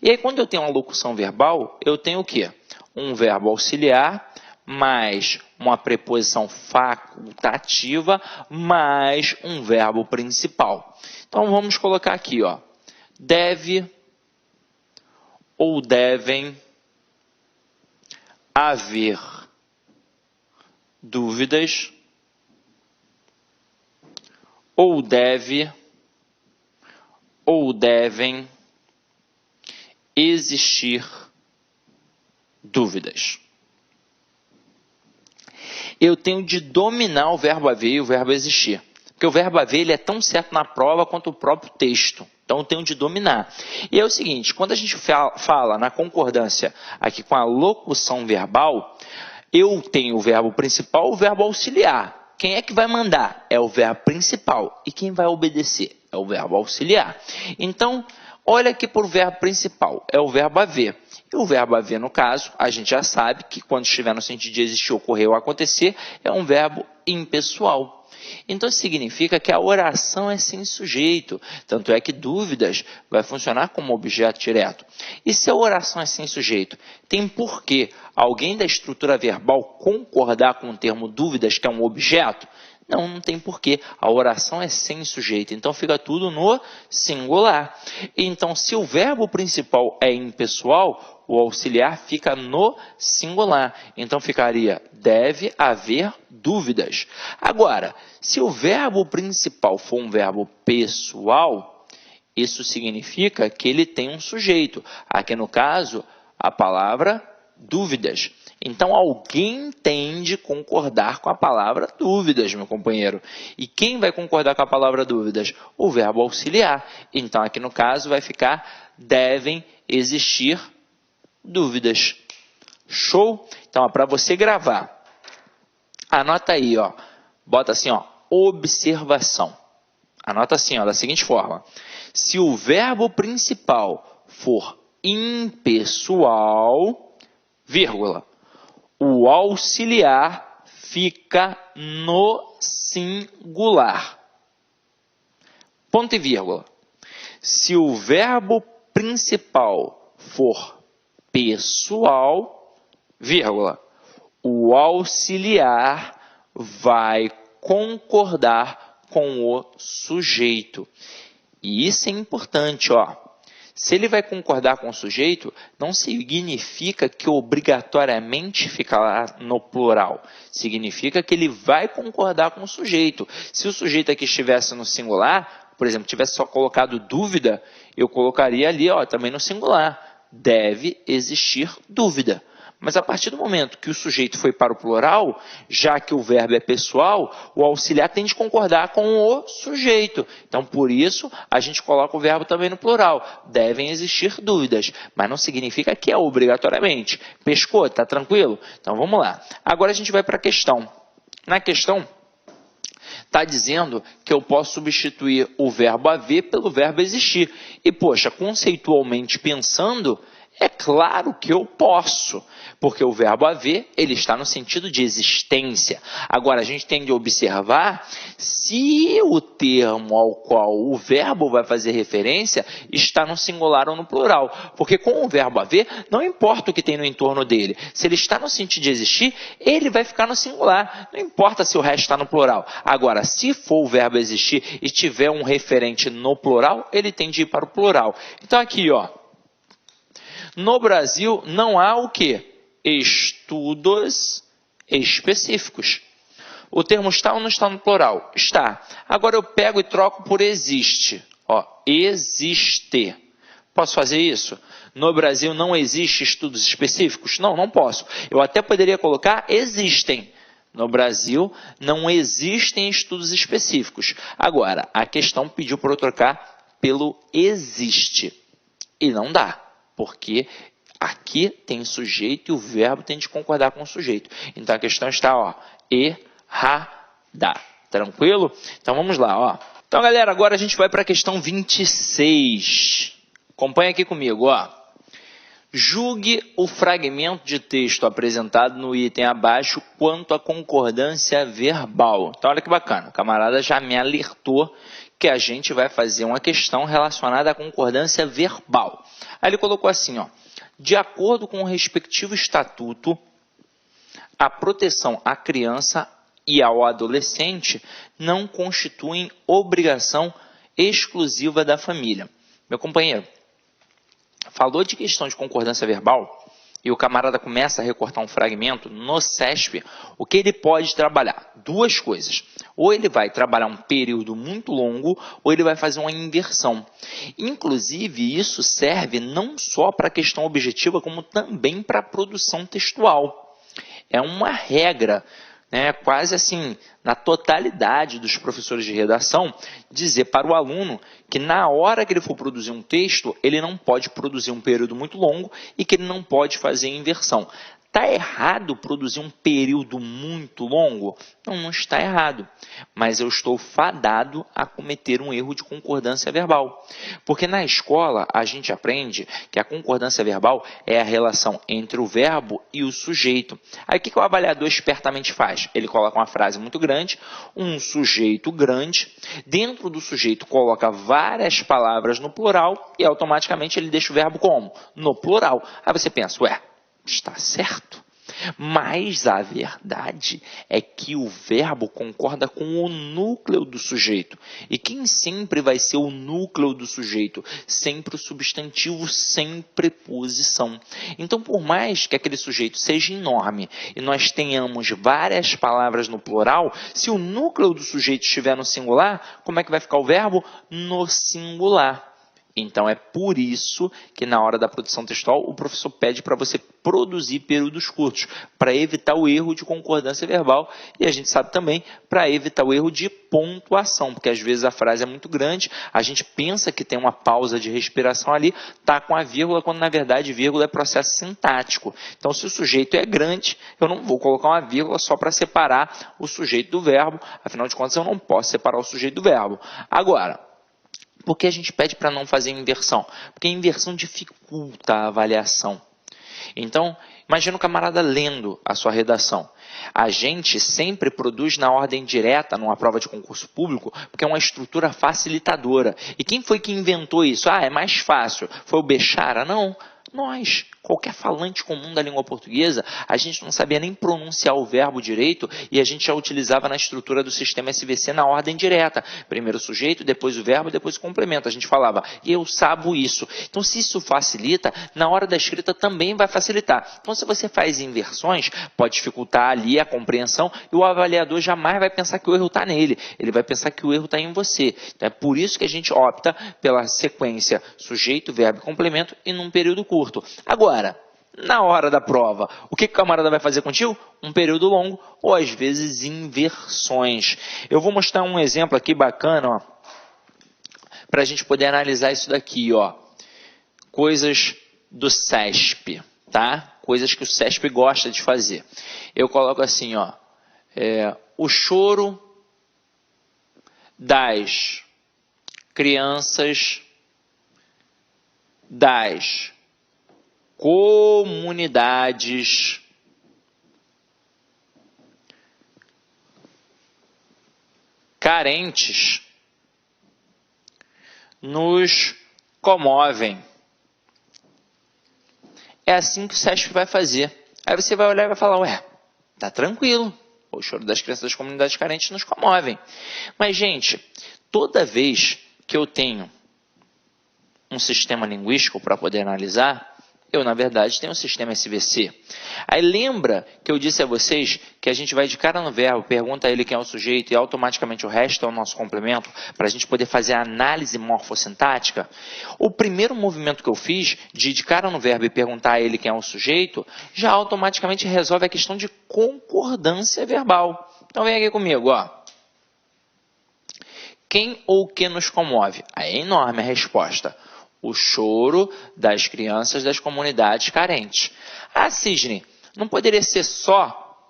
E aí, quando eu tenho uma locução verbal, eu tenho o quê? Um verbo auxiliar, mais uma preposição facultativa, mais um verbo principal. Então, vamos colocar aqui, ó. Deve ou devem haver dúvidas, ou deve ou devem existir dúvidas. Eu tenho de dominar o verbo haver e o verbo existir. Porque o verbo haver ele é tão certo na prova quanto o próprio texto. Então, eu tenho de dominar. E é o seguinte, quando a gente fala na concordância aqui com a locução verbal, eu tenho o verbo principal e o verbo auxiliar. Quem é que vai mandar? É o verbo principal. E quem vai obedecer? É o verbo auxiliar. Então, olha aqui para o verbo principal. É o verbo haver. E o verbo haver, no caso, a gente já sabe que quando estiver no sentido de existir, ocorrer ou acontecer, é um verbo impessoal. Então, isso significa que a oração é sem sujeito. Tanto é que dúvidas vai funcionar como objeto direto. E se a oração é sem sujeito, tem por que alguém da estrutura verbal concordar com o termo dúvidas, que é um objeto? Não, não tem porquê. A oração é sem sujeito. Então, fica tudo no singular. Então, se o verbo principal é impessoal, o auxiliar fica no singular. Então, ficaria deve haver dúvidas. Agora, se o verbo principal for um verbo pessoal, isso significa que ele tem um sujeito. Aqui, no caso, a palavra dúvidas. Então, alguém tem de concordar com a palavra dúvidas, meu companheiro. E quem vai concordar com a palavra dúvidas? O verbo auxiliar. Então, aqui no caso, vai ficar devem existir dúvidas. Show? Então, para você gravar, anota aí, ó. Bota assim, ó, observação. Anota assim, ó, da seguinte forma. Se o verbo principal for impessoal, vírgula, o auxiliar fica no singular. Ponto e vírgula. Se o verbo principal for pessoal, vírgula, o auxiliar vai concordar com o sujeito. E isso é importante, ó. Se ele vai concordar com o sujeito, não significa que obrigatoriamente fica lá no plural. Significa que ele vai concordar com o sujeito. Se o sujeito aqui estivesse no singular, por exemplo, tivesse só colocado dúvida, eu colocaria ali, ó, também no singular. Deve existir dúvida. Mas a partir do momento que o sujeito foi para o plural, já que o verbo é pessoal, o auxiliar tem de concordar com o sujeito. Então, por isso, a gente coloca o verbo também no plural. Devem existir dúvidas, mas não significa que é obrigatoriamente. Pescou? Tá tranquilo? Então, vamos lá. Agora a gente vai para a questão. Na questão, está dizendo que eu posso substituir o verbo haver pelo verbo existir. E, poxa, conceitualmente pensando, é claro que eu posso, porque o verbo haver, ele está no sentido de existência. Agora, a gente tem de observar se o termo ao qual o verbo vai fazer referência está no singular ou no plural. Porque com o verbo haver, não importa o que tem no entorno dele. Se ele está no sentido de existir, ele vai ficar no singular. Não importa se o resto está no plural. Agora, se for o verbo existir e tiver um referente no plural, ele tem de ir para o plural. Então, aqui, ó. No Brasil, não há o quê? Estudos específicos. O termo está ou não está no plural? Está. Agora eu pego e troco por existe. Ó, existe. Posso fazer isso? No Brasil não existe estudos específicos? Não, não posso. Eu até poderia colocar existem. No Brasil não existem estudos específicos. Agora, a questão pediu para eu trocar pelo existe. E não dá. Porque aqui tem sujeito e o verbo tem de concordar com o sujeito. Então, a questão está, ó, errada. Tranquilo? Então, vamos lá, ó. Então, galera, agora a gente vai para a questão 26. Acompanha aqui comigo, ó. Julgue o fragmento de texto apresentado no item abaixo quanto à concordância verbal. Então, olha que bacana. O camarada já me alertou que a gente vai fazer uma questão relacionada à concordância verbal. Aí ele colocou assim, ó, de acordo com o respectivo estatuto, a proteção à criança e ao adolescente não constituem obrigação exclusiva da família. Meu companheiro, falou de questão de concordância verbal e o camarada começa a recortar um fragmento no CESP, o que ele pode trabalhar? Duas coisas. Ou ele vai trabalhar um período muito longo, ou ele vai fazer uma inversão. Inclusive, isso serve não só para a questão objetiva, como também para a produção textual. É uma regra, né, quase assim, na totalidade dos professores de redação, dizer para o aluno que na hora que ele for produzir um texto, ele não pode produzir um período muito longo e que ele não pode fazer inversão. Está errado produzir um período muito longo? Não, não está errado. Mas eu estou fadado a cometer um erro de concordância verbal. Porque na escola a gente aprende que a concordância verbal é a relação entre o verbo e o sujeito. Aí o que o avaliador espertamente faz? Ele coloca uma frase muito grande, um sujeito grande, dentro do sujeito coloca várias palavras no plural e automaticamente ele deixa o verbo como? No plural. Aí você pensa, ué, está certo. Mas a verdade é que o verbo concorda com o núcleo do sujeito. E quem sempre vai ser o núcleo do sujeito? Sempre o substantivo sem preposição. Então, por mais que aquele sujeito seja enorme e nós tenhamos várias palavras no plural, se o núcleo do sujeito estiver no singular, como é que vai ficar o verbo? No singular. Então, é por isso que na hora da produção textual o professor pede para você produzir períodos curtos, para evitar o erro de concordância verbal e a gente sabe também para evitar o erro de pontuação, porque às vezes a frase é muito grande, a gente pensa que tem uma pausa de respiração ali, está com a vírgula, quando na verdade vírgula é processo sintático. Então, se o sujeito é grande, eu não vou colocar uma vírgula só para separar o sujeito do verbo, afinal de contas eu não posso separar o sujeito do verbo. Agora, por que a gente pede para não fazer inversão? Porque a inversão dificulta a avaliação. Então, imagina o camarada lendo a sua redação. A gente sempre produz na ordem direta numa prova de concurso público, porque é uma estrutura facilitadora. E quem foi que inventou isso? É mais fácil. Foi o Bechara? Não. Nós, qualquer falante comum da língua portuguesa, a gente não sabia nem pronunciar o verbo direito e a gente já utilizava na estrutura do sistema SVC na ordem direta. Primeiro o sujeito, depois o verbo, depois o complemento. A gente falava, eu sabo isso. Então, se isso facilita, na hora da escrita também vai facilitar. Então, se você faz inversões, pode dificultar ali a compreensão e o avaliador jamais vai pensar que o erro está nele. Ele vai pensar que o erro está em você. Então, é por isso que a gente opta pela sequência sujeito, verbo e complemento e num período curto. Agora, na hora da prova, o que o camarada vai fazer contigo? Um período longo ou às vezes inversões. Eu vou mostrar um exemplo aqui bacana, para a gente poder analisar isso daqui, ó. Coisas do CESP, tá? Coisas que o CESP gosta de fazer. Eu coloco assim, ó, o choro das crianças das comunidades carentes nos comovem. É assim que o CESP vai fazer. Aí você vai olhar e vai falar, tá tranquilo, o choro das crianças das comunidades carentes nos comovem. Mas, gente, toda vez que eu tenho um sistema linguístico para poder analisar, eu, na verdade, tenho um sistema SVC. Aí lembra que eu disse a vocês que a gente vai de cara no verbo, pergunta a ele quem é o sujeito e automaticamente o resto é o nosso complemento para a gente poder fazer a análise morfossintática? O primeiro movimento que eu fiz, de ir de cara no verbo e perguntar a ele quem é o sujeito, já automaticamente resolve a questão de concordância verbal. Então vem aqui comigo, ó. Quem ou que nos comove? Aí é enorme a resposta. O choro das crianças das comunidades carentes. Sidney, não poderia ser só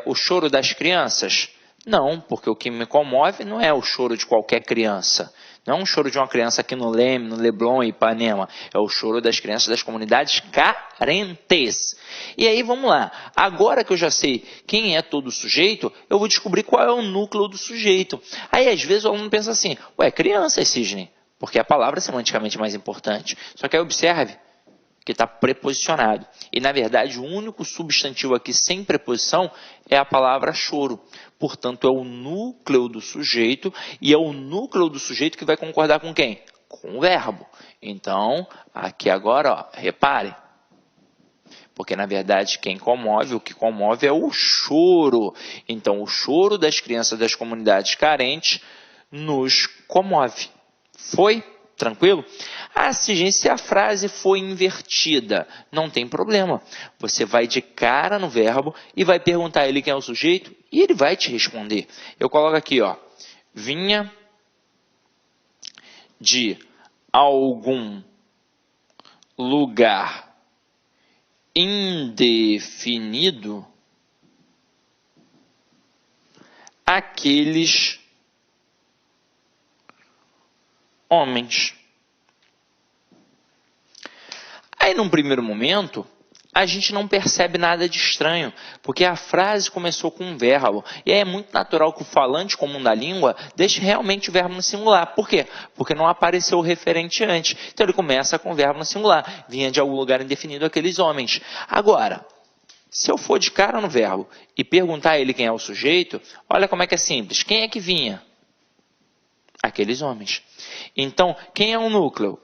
o choro das crianças? Não, porque o que me comove não é o choro de qualquer criança. Não é um choro de uma criança aqui no Leme, no Leblon e Ipanema. É o choro das crianças das comunidades carentes. E aí, vamos lá. Agora que eu já sei quem é todo sujeito, eu vou descobrir qual é o núcleo do sujeito. Aí, às vezes, o aluno pensa assim, criança, Sidney, porque a palavra é semanticamente mais importante. Só que aí observe que está preposicionado. E, na verdade, o único substantivo aqui sem preposição é a palavra choro. Portanto, é o núcleo do sujeito e é o núcleo do sujeito que vai concordar com quem? Com o verbo. Então, aqui agora, repare. Porque, na verdade, quem comove, o que comove é o choro. Então, o choro das crianças das comunidades carentes nos comove. Foi? Tranquilo? Se a frase foi invertida, não tem problema. Você vai de cara no verbo e vai perguntar a ele quem é o sujeito e ele vai te responder. Eu coloco aqui, ó, vinha de algum lugar indefinido aqueles homens. Aí, num primeiro momento, a gente não percebe nada de estranho, porque a frase começou com um verbo. E aí é muito natural que o falante comum da língua deixe realmente o verbo no singular. Por quê? Porque não apareceu o referente antes. Então, ele começa com o verbo no singular. Vinha de algum lugar indefinido aqueles homens. Agora, Se eu for de cara no verbo e perguntar a ele quem é o sujeito, olha como é que é simples. Quem é que vinha? Aqueles homens. Então, quem é o núcleo?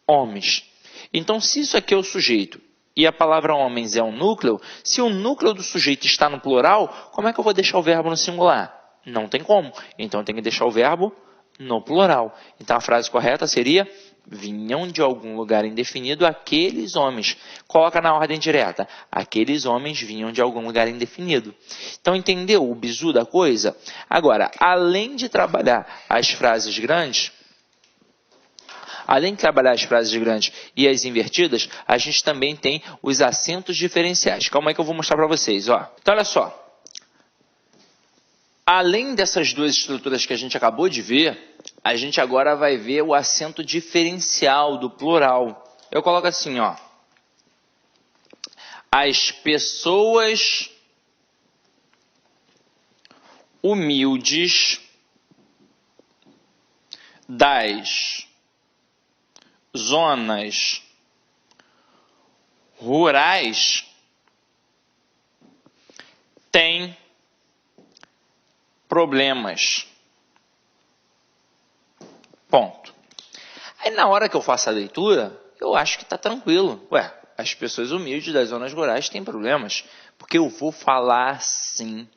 Homens. Então, se isso aqui é o sujeito e a palavra homens é um núcleo, se o núcleo do sujeito está no plural, como é que eu vou deixar o verbo no singular? Não tem como. Então, eu tenho que deixar o verbo no plural. Então, a frase correta seria: vinham de algum lugar indefinido aqueles homens. Coloca na ordem direta. Aqueles homens vinham de algum lugar indefinido. Então, entendeu o bizu da coisa? Agora, além de trabalhar as frases grandes, e as invertidas, a gente também tem os acentos diferenciais. Calma aí que eu vou mostrar para vocês. Ó. Então, olha só. Além dessas duas estruturas que a gente acabou de ver, a gente agora vai ver o acento diferencial do plural. Eu coloco assim, ó. As pessoas humildes das zonas rurais têm problemas. Ponto. Aí na hora que eu faço a leitura, eu acho que está tranquilo. Ué, as pessoas humildes das zonas rurais têm problemas, porque eu vou falar assim.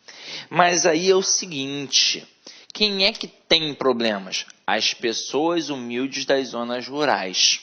Mas aí é o seguinte, quem é que tem problemas? As pessoas humildes das zonas rurais.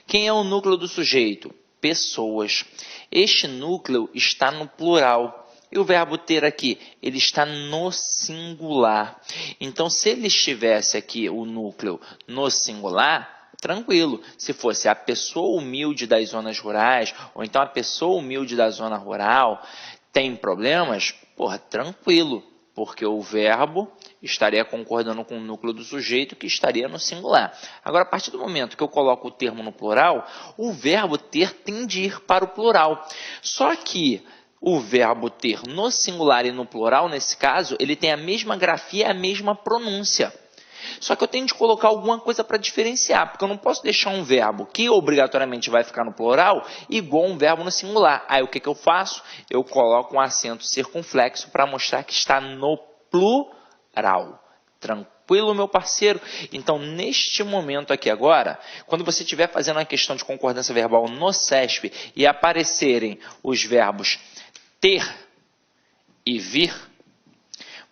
Quem é o núcleo do sujeito? Pessoas. Este núcleo está no plural. E o verbo ter aqui, ele está no singular. Então, se ele estivesse aqui, o núcleo, no singular, tranquilo. Se fosse a pessoa humilde das zonas rurais, ou então a pessoa humilde da zona rural, tem problemas, porra, tranquilo. Porque o verbo estaria concordando com o núcleo do sujeito, que estaria no singular. Agora, a partir do momento que eu coloco o termo no plural, o verbo ter tende a ir para o plural. Só que o verbo ter no singular e no plural, nesse caso, ele tem a mesma grafia e a mesma pronúncia. Só que eu tenho de colocar alguma coisa para diferenciar, porque eu não posso deixar um verbo que obrigatoriamente vai ficar no plural igual um verbo no singular. Aí o que eu faço? Eu coloco um acento circunflexo para mostrar que está no plural. Tranquilo, meu parceiro? Então, neste momento aqui agora, quando você estiver fazendo uma questão de concordância verbal no CESP e aparecerem os verbos ter e vir,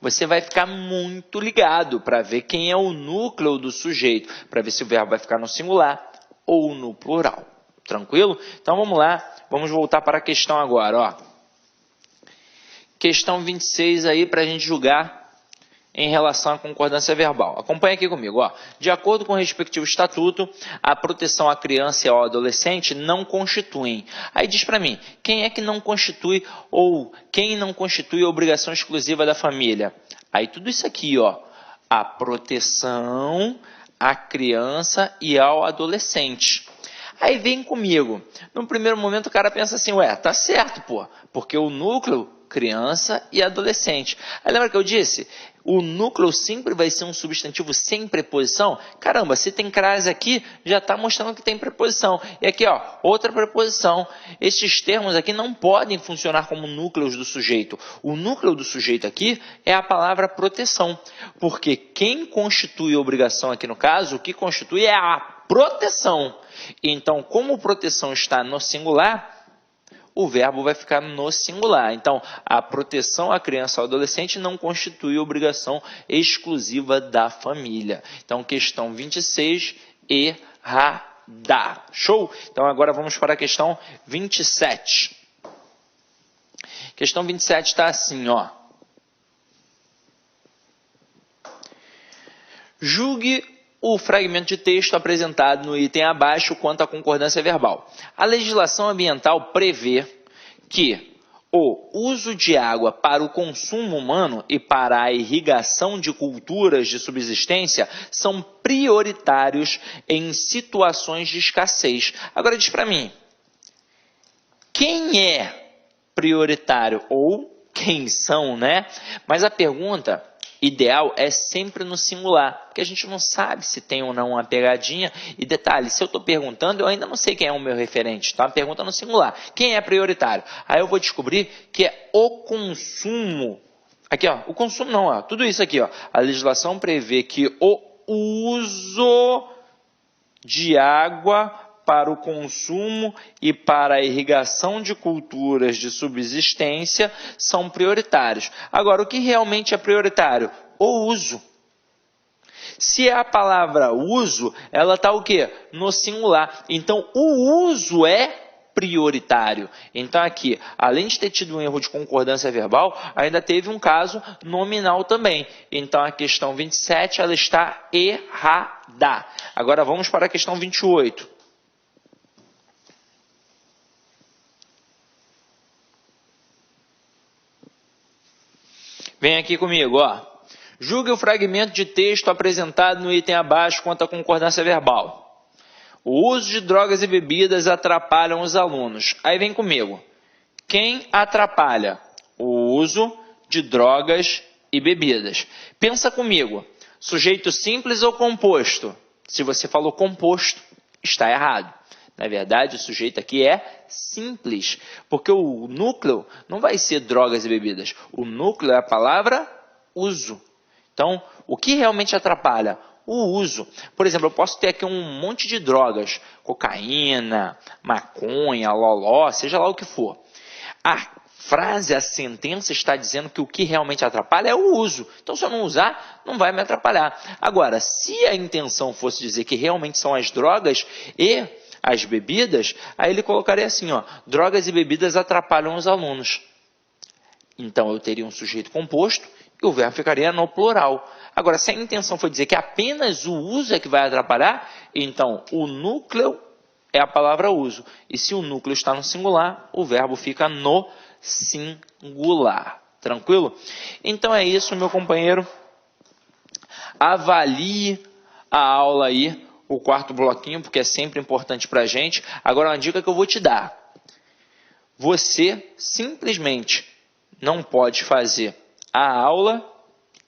você vai ficar muito ligado para ver quem é o núcleo do sujeito, para ver se o verbo vai ficar no singular ou no plural. Tranquilo? Então vamos lá, vamos voltar para a questão agora. Ó. Questão 26 aí para a gente julgar em relação à concordância verbal. Acompanha aqui comigo. Ó. De acordo com o respectivo estatuto, a proteção à criança e ao adolescente não constituem. Aí diz para mim, quem é que não constitui ou quem não constitui a obrigação exclusiva da família? Aí tudo isso aqui, ó, a proteção à criança e ao adolescente. Aí vem comigo. No primeiro momento o cara pensa assim, ué, tá certo, pô, porque o núcleo, criança e adolescente. Aí lembra que eu disse? O núcleo sempre vai ser um substantivo sem preposição? Caramba, se tem crase aqui, já está mostrando que tem preposição. E aqui, ó, outra preposição. Estes termos aqui não podem funcionar como núcleos do sujeito. O núcleo do sujeito aqui é a palavra proteção. Porque quem constitui a obrigação aqui no caso, o que constitui é a proteção. Então, como proteção está no singular, o verbo vai ficar no singular. Então, a proteção à criança ou adolescente não constitui obrigação exclusiva da família. Então, questão 26, errada. Show? Então, agora vamos para a questão 27. Questão 27 está assim, ó. Julgue o fragmento de texto apresentado no item abaixo quanto à concordância verbal. A legislação ambiental prevê que o uso de água para o consumo humano e para a irrigação de culturas de subsistência são prioritários em situações de escassez. Agora diz para mim, quem é prioritário ou quem são, né? Mas a pergunta Ideal é sempre no singular, porque a gente não sabe se tem ou não uma pegadinha. E detalhe, se eu estou perguntando, eu ainda não sei quem é o meu referente, tá? Pergunta no singular. Quem é prioritário? Aí eu vou descobrir que é o consumo. Aqui, ó, o consumo não, ó, tudo isso aqui, ó. A legislação prevê que o uso de água para o consumo e para a irrigação de culturas de subsistência são prioritários. Agora, o que realmente é prioritário? O uso. Se é a palavra uso, ela está o quê? No singular. Então, o uso é prioritário. Então aqui, além de ter tido um erro de concordância verbal, ainda teve um caso nominal também. Então a questão 27 ela está errada. Agora vamos para a questão 28. Vem aqui comigo, ó. Julgue o fragmento de texto apresentado no item abaixo quanto à concordância verbal. O uso de drogas e bebidas atrapalham os alunos. Aí vem comigo. Quem atrapalha? O uso de drogas e bebidas. Pensa comigo. Sujeito simples ou composto? Se você falou composto, está errado. Na verdade, o sujeito aqui é simples, porque o núcleo não vai ser drogas e bebidas. O núcleo é a palavra uso. Então, o que realmente atrapalha? O uso. Por exemplo, eu posso ter aqui um monte de drogas, cocaína, maconha, loló, seja lá o que for. A frase, a sentença está dizendo que o que realmente atrapalha é o uso. Então, se eu não usar, não vai me atrapalhar. Agora, se a intenção fosse dizer que realmente são as drogas e as bebidas, aí ele colocaria assim, ó, drogas e bebidas atrapalham os alunos. Então, eu teria um sujeito composto e o verbo ficaria no plural. Agora, se a intenção for dizer que apenas o uso é que vai atrapalhar, então o núcleo é a palavra uso. E se o núcleo está no singular, o verbo fica no singular. Tranquilo? Então é isso, meu companheiro. Avalie a aula aí, o quarto bloquinho, porque é sempre importante para a gente. Agora, uma dica que eu vou te dar. Você simplesmente não pode fazer a aula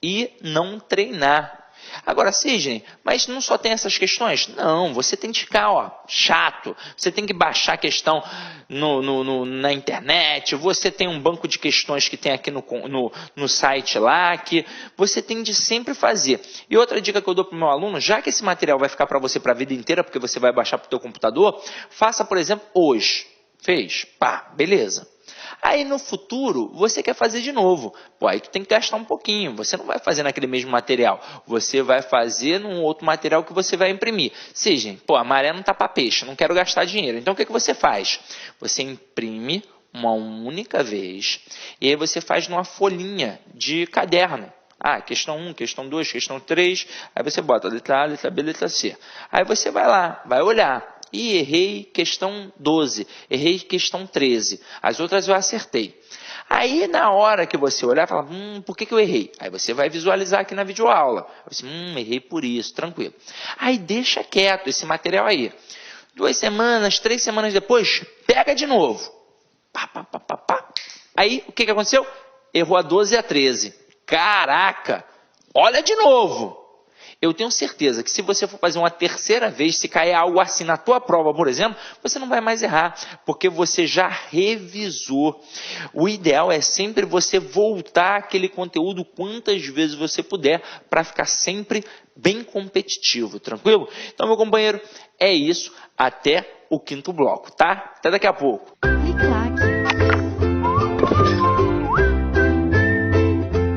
e não treinar. Agora, Sidney, mas não só tem essas questões? Não, você tem que ficar chato, você tem que baixar a questão na internet, você tem um banco de questões que tem aqui no site lá, que você tem de sempre fazer. E outra dica que eu dou para o meu aluno, já que esse material vai ficar para você para a vida inteira, porque você vai baixar para o teu computador, faça, por exemplo, hoje. Fez? Pá, beleza. Aí no futuro, você quer fazer de novo. Pô, aí tu tem que gastar um pouquinho. Você não vai fazer naquele mesmo material. Você vai fazer num outro material que você vai imprimir. Seja, pô, a maré não tá para peixe, não quero gastar dinheiro. Então o que você faz? Você imprime uma única vez e aí você faz numa folhinha de caderno. Ah, questão 1, questão 2, questão 3. Aí você bota letra A, letra B, letra C. Aí você vai lá, vai olhar. E errei questão 12, errei questão 13, as outras eu acertei. Aí na hora que você olhar, fala, por que eu errei? Aí você vai visualizar aqui na videoaula. Você, errei por isso, tranquilo. Aí deixa quieto esse material aí. 2 semanas, 3 semanas depois, pega de novo. Pá, pá, pá, pá, pá. Aí o que aconteceu? Errou a 12 e a 13. Caraca, olha de novo. Eu tenho certeza que se você for fazer uma terceira vez, se cair algo assim na tua prova, por exemplo, você não vai mais errar, porque você já revisou. O ideal é sempre você voltar àquele conteúdo quantas vezes você puder, para ficar sempre bem competitivo, tranquilo? Então, meu companheiro, é isso. Até o quinto bloco, tá? Até daqui a pouco.